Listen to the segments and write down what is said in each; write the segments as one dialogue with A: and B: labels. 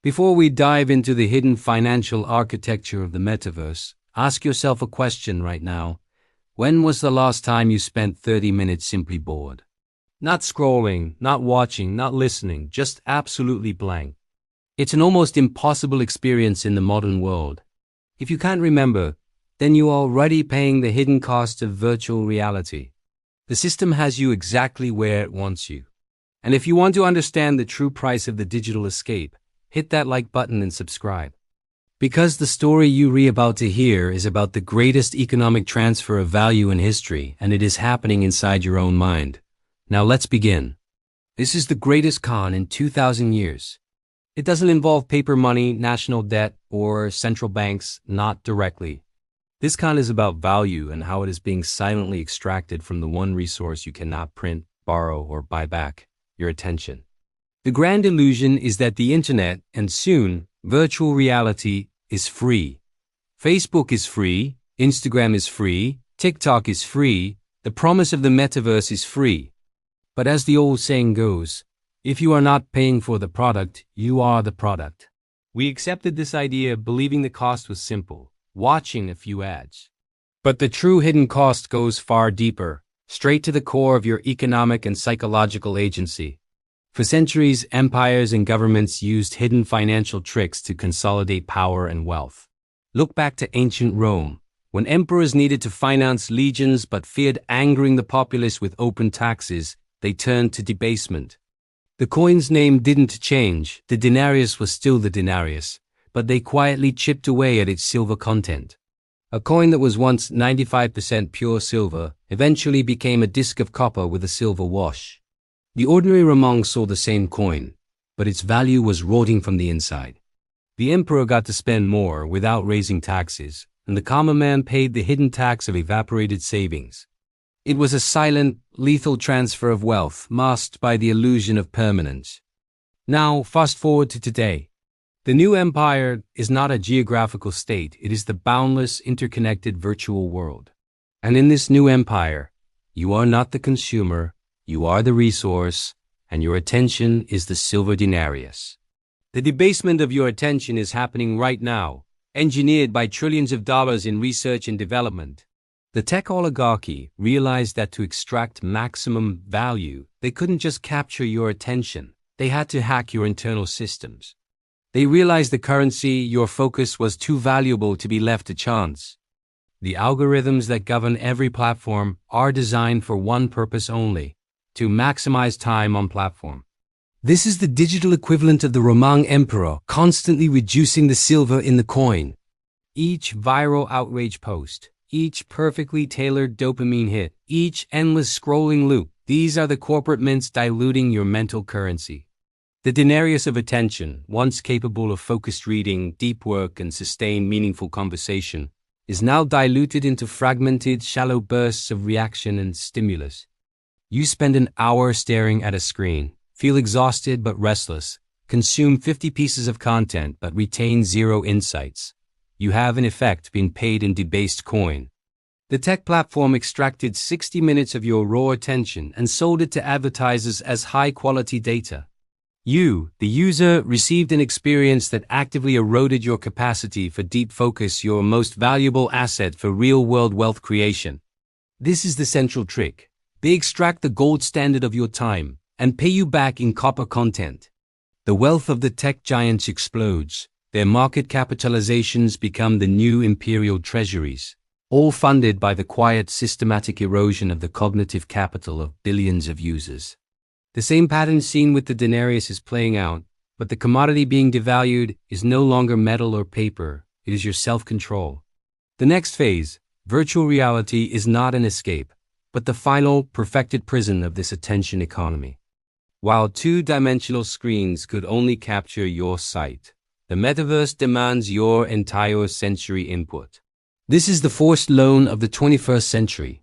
A: Before we dive into the hidden financial architecture of the metaverse, ask yourself a question right now. When was the last time you spent 30 minutes simply bored? Not scrolling, not watching, not listening, just absolutely blank. It's an almost impossible experience in the modern world. If you can't remember, then you're already paying the hidden cost of virtual reality. The system has you exactly where it wants you. And if you want to understand the true price of the digital escape, hit that like button and subscribe. Because the story you're about to hear is about the greatest economic transfer of value in history, and it is happening inside your own mind. Now let's begin. This is the greatest con in 2,000 years. It doesn't involve paper money, national debt, or central banks, not directly. This con is about value and how it is being silently extracted from the one resource you cannot print, borrow, or buy back: your attention. The grand illusion is that the internet, and soon, virtual reality, is free. Facebook is free, Instagram is free, TikTok is free, the promise of the metaverse is free. But as the old saying goes, if you are not paying for the product, you are the product. We accepted this idea believing the cost was simple: watching a few ads. But the true hidden cost goes far deeper, straight to the core of your economic and psychological agency. For centuries, empires and governments used hidden financial tricks to consolidate power and wealth. Look back to ancient Rome, when emperors needed to finance legions but feared angering the populace with open taxes, they turned to debasement. The coin's name didn't change, the denarius was still the denarius, but they quietly chipped away at its silver content. A coin that was once 95% pure silver eventually became a disc of copper with a silver wash. The ordinary Ramong saw the same coin, but its value was rotting from the inside. The emperor got to spend more without raising taxes, and the common man paid the hidden tax of evaporated savings. It was a silent, lethal transfer of wealth masked by the illusion of permanence. Now, fast forward to today. The new empire is not a geographical state, it is the boundless, interconnected virtual world. And in this new empire, you are not the consumer, you are the resource, and your attention is the silver denarius. The debasement of your attention is happening right now, engineered by trillions of dollars in research and development. The tech oligarchy realized that to extract maximum value, they couldn't just capture your attention, they had to hack your internal systems. They realized the currency, your focus, was too valuable to be left to chance. The algorithms that govern every platform are designed for one purpose only: to maximize time on platform. This is the digital equivalent of the Ramong emperor constantly reducing the silver in the coin. Each viral outrage post, each perfectly tailored dopamine hit, each endless scrolling loop, these are the corporate mints diluting your mental currency. The denarius of attention, once capable of focused reading, deep work, and sustained meaningful conversation, is now diluted into fragmented, shallow bursts of reaction and stimulus. You spend an hour staring at a screen, feel exhausted but restless, consume 50 pieces of content but retain zero insights. You have, in effect, been paid in debased coin. The tech platform extracted 60 minutes of your raw attention and sold it to advertisers as high-quality data. You, the user, received an experience that actively eroded your capacity for deep focus, your most valuable asset for real-world wealth creation. This is the central trick. They extract the gold standard of your time and pay you back in copper content. The wealth of the tech giants explodes. Their market capitalizations become the new imperial treasuries, all funded by the quiet, systematic erosion of the cognitive capital of billions of users. The same pattern seen with the denarius is playing out, but the commodity being devalued is no longer metal or paper, it is your self-control. The next phase, virtual reality, is not an escape, but the final, perfected prison of this attention economy. While two-dimensional screens could only capture your sight, the metaverse demands your entire sensory input. This is the forced loan of the 21st century.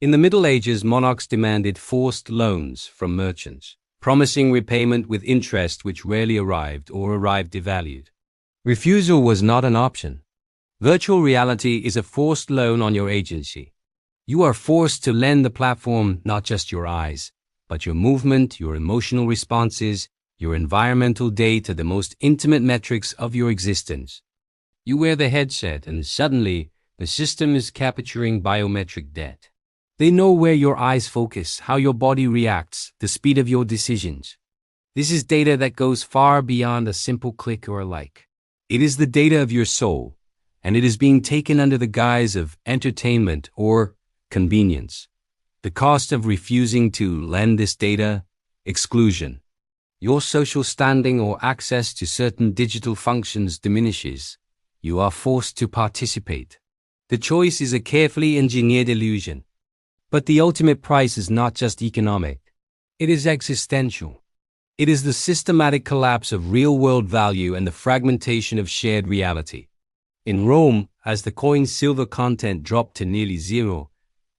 A: In the Middle Ages, monarchs demanded forced loans from merchants, promising repayment with interest which rarely arrived or arrived devalued. Refusal was not an option. Virtual reality is a forced loan on your agency. You are forced to lend the platform not just your eyes, but your movement, your emotional responses, your environmental data, the most intimate metrics of your existence. You wear the headset and suddenly the system is capturing biometric data. They know where your eyes focus, how your body reacts, the speed of your decisions. This is data that goes far beyond a simple click or a like. It is the data of your soul, and it is being taken under the guise of entertainment or convenience. The cost of refusing to lend this data: exclusion. Your social standing or access to certain digital functions diminishes. You are forced to participate. The choice is a carefully engineered illusion. But the ultimate price is not just economic. It is existential. It is the systematic collapse of real-world value and the fragmentation of shared reality. In Rome, as the coin's silver content dropped to nearly zero,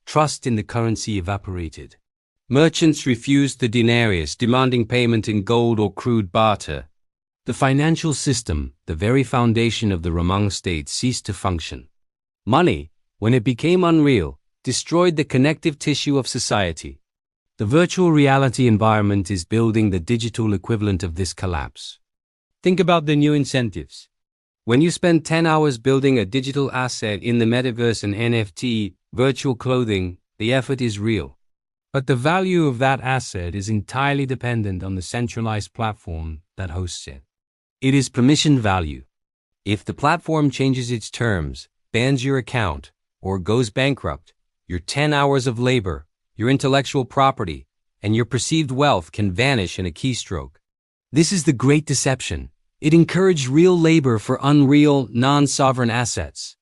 A: trust in the currency evaporated. Merchants refused the denarius, demanding payment in gold or crude barter. The financial system, the very foundation of the Roman state, ceased to function. Money, when it became unreal, destroyed the connective tissue of society. The virtual reality environment is building the digital equivalent of this collapse. Think about the new incentives. When you spend 10 hours building a digital asset in the Metaverse and NFT, virtual clothing, the effort is real. But the value of that asset is entirely dependent on the centralized platform that hosts it. It is permission value. If the platform changes its terms, bans your account, or goes bankrupt, your 10 hours of labor, your intellectual property, and your perceived wealth can vanish in a keystroke. This is the great deception. It encouraged real labor for unreal, non-sovereign assets.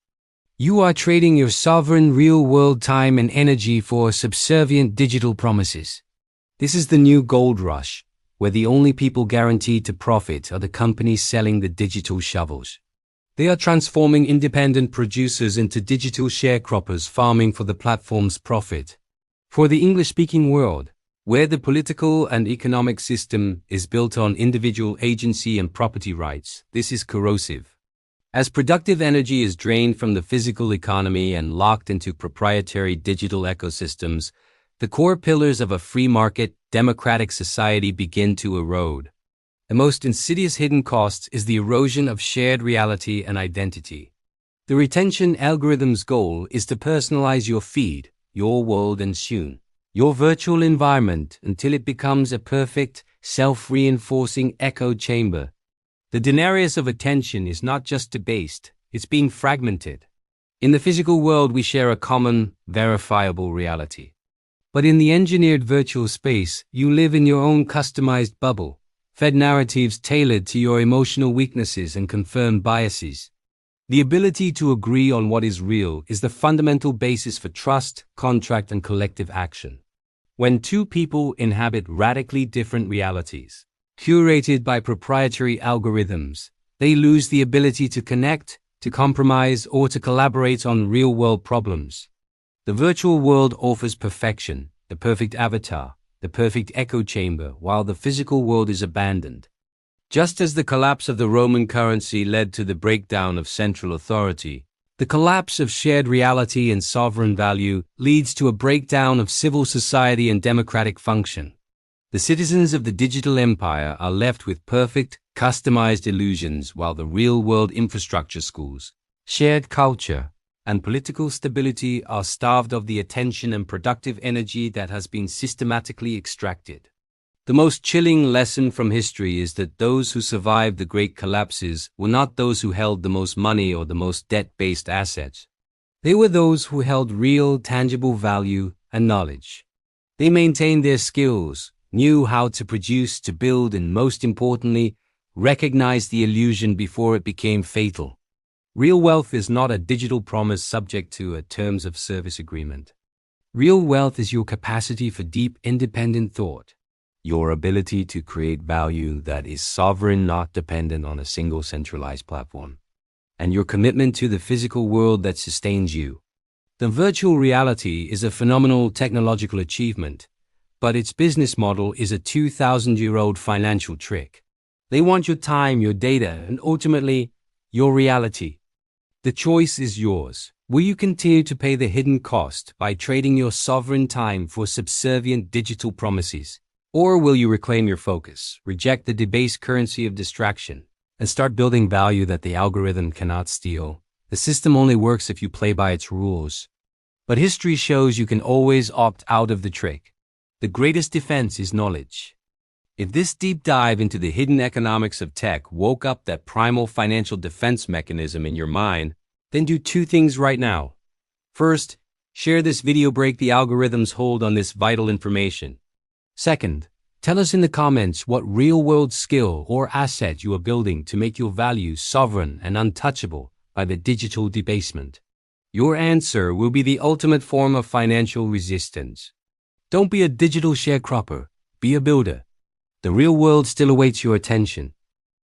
A: You are trading your sovereign real-world time and energy for subservient digital promises. This is the new gold rush, where the only people guaranteed to profit are the companies selling the digital shovels. They are transforming independent producers into digital sharecroppers, farming for the platform's profit. For the English-speaking world, where the political and economic system is built on individual agency and property rights, this is corrosive. As productive energy is drained from the physical economy and locked into proprietary digital ecosystems, the core pillars of a free market, democratic society begin to erode. The most insidious hidden cost is the erosion of shared reality and identity. The retention algorithm's goal is to personalize your feed, your world, and soon your virtual environment until it becomes a perfect, self-reinforcing echo chamber. The denarius of attention is not just debased, it's being fragmented. In the physical world, we share a common, verifiable reality. But in the engineered virtual space, you live in your own customized bubble, fed narratives tailored to your emotional weaknesses and confirmed biases. The ability to agree on what is real is the fundamental basis for trust, contract, and collective action. When two people inhabit radically different realities, curated by proprietary algorithms, they lose the ability to connect, to compromise, or to collaborate on real-world problems. The virtual world offers perfection, the perfect avatar, the perfect echo chamber, while the physical world is abandoned. Just as the collapse of the Roman currency led to the breakdown of central authority, the collapse of shared reality and sovereign value leads to a breakdown of civil society and democratic function. The citizens of the digital empire are left with perfect, customized illusions, while the real-world infrastructure, schools, shared culture, and political stability are starved of the attention and productive energy that has been systematically extracted. The most chilling lesson from history is that those who survived the great collapses were not those who held the most money or the most debt-based assets. They were those who held real, tangible value and knowledge. They maintained their skills, knew how to produce, to build, and most importantly, recognized the illusion before it became fatal. Real wealth is not a digital promise subject to a terms of service agreement. Real wealth is your capacity for deep, independent thought. Your ability to create value that is sovereign, not dependent on a single centralized platform. And your commitment to the physical world that sustains you. The virtual reality is a phenomenal technological achievement, but its business model is a 2,000-year-old financial trick. They want your time, your data, and ultimately, your reality. The choice is yours. Will you continue to pay the hidden cost by trading your sovereign time for subservient digital promises? Or will you reclaim your focus, reject the debased currency of distraction, and start building value that the algorithm cannot steal? The system only works if you play by its rules. But history shows you can always opt out of the trick. The greatest defense is knowledge. If this deep dive into the hidden economics of tech woke up that primal financial defense mechanism in your mind, then do two things right now. First, share this video, break the algorithm's hold on this vital information. Second, tell us in the comments what real-world skill or asset you are building to make your value sovereign and untouchable by the digital debasement. Your answer will be the ultimate form of financial resistance. Don't be a digital sharecropper, be a builder. The real world still awaits your attention.